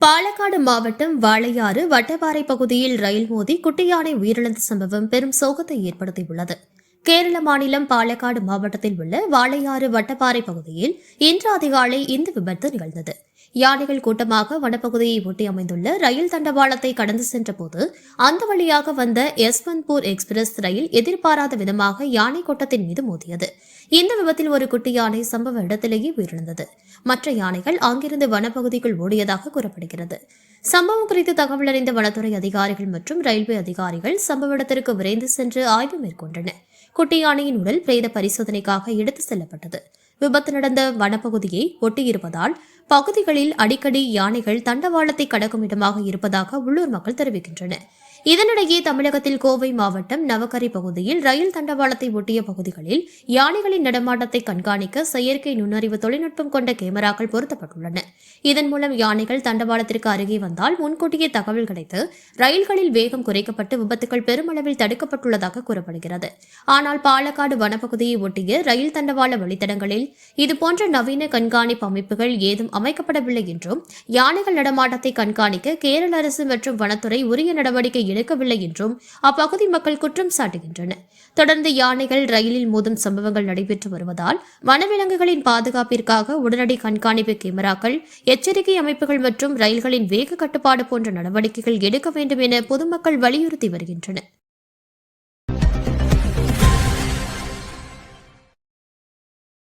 பாலக்காடு மாவட்டம் வாளையாறு வட்டப்பாறை பகுதியில் ரயில் மோதி குட்டி யானை உயிரிழந்த சம்பவம் பெரும் சோகத்தை ஏற்படுத்தியுள்ளது. கேரள மாநிலம் பாலக்காடு மாவட்டத்தில் உள்ள வாளையாறு வட்டப்பாறை பகுதியில் இன்று அதிகாலை இந்த விபத்து நிகழ்ந்தது. யானைகள் கூட்டமாக வனப்பகுதியை ஒட்டி அமைந்துள்ள ரயில் தண்டவாளத்தை கடந்து சென்றபோது அந்த வழியாக வந்த யஸ்வந்த்பூர் எக்ஸ்பிரஸ் ரயில் எதிர்பாராத விதமாக யானை கூட்டத்தின் மீது மோதியது. இந்த விபத்தில் ஒரு குட்டி யானை சம்பவ இடத்திலேயே உயிரிழந்தது. மற்ற யானைகள் அங்கிருந்து வனப்பகுதிக்குள் ஓடியதாக கூறப்படுகிறது. சம்பவம் குறித்து தகவல் அறிந்த வனத்துறை அதிகாரிகள் மற்றும் ரயில்வே அதிகாரிகள் சம்பவ இடத்திற்கு விரைந்து சென்று ஆய்வு மேற்கொண்டனர். குட்டி யானையின் உடல் பிரேத பரிசோதனைக்காக எடுத்து செல்லப்பட்டது. விபத்து நடந்த வனப்பகுதியை ஒட்டியிருப்பதால் பகுதிகளில் அடிக்கடி யானைகள் தண்டவாளத்தை கடக்கும் இடமாக இருப்பதாக உள்ளூர் மக்கள் தெரிவிக்கின்றனர். இதனிடையே தமிழகத்தில் கோவை மாவட்டம் நவக்கரை பகுதியில் ரயில் தண்டவாளத்தை ஒட்டிய பகுதிகளில் யானைகளின் நடமாட்டத்தை கண்காணிக்க செயற்கை நுண்ணறிவு தொழில்நுட்பம் கொண்ட கேமராக்கள் பொருத்தப்பட்டுள்ளன. இதன் மூலம் யானைகள் தண்டவாளத்திற்கு அருகே வந்தால் முன்கூட்டியே தகவல் கிடைத்து ரயில்களில் வேகம் குறைக்கப்பட்டு விபத்துகள் பெருமளவில் தடுக்கப்பட்டுள்ளதாக கூறப்படுகிறது. ஆனால் பாலக்காடு வனப்பகுதியை ஒட்டிய ரயில் தண்டவாள வழித்தடங்களில் இதுபோன்ற நவீன கண்காணிப்பு அமைப்புகள் ஏதும் அமைக்கப்படவில்லை என்றும் யானைகள் நடமாட்டத்தை கண்காணிக்க கேரள அரசு மற்றும் வனத்துறை உரிய நடவடிக்கை எடுக்கவில்லை என்றும் அப்பகுதி மக்கள் குற்றம் சாட்டுகின்றனர். தொடர்ந்து யானைகள் ரயிலில் மோதும் சம்பவங்கள் நடைபெற்று வருவதால் வனவிலங்குகளின் பாதுகாப்பிற்காக உடனடி கண்காணிப்பு கேமராக்கள், எச்சரிக்கை அமைப்புகள் மற்றும் ரயில்களின் வேக கட்டுப்பாடு போன்ற நடவடிக்கைகள் எடுக்க வேண்டும் என பொதுமக்கள் வலியுறுத்தி வருகின்றனர்.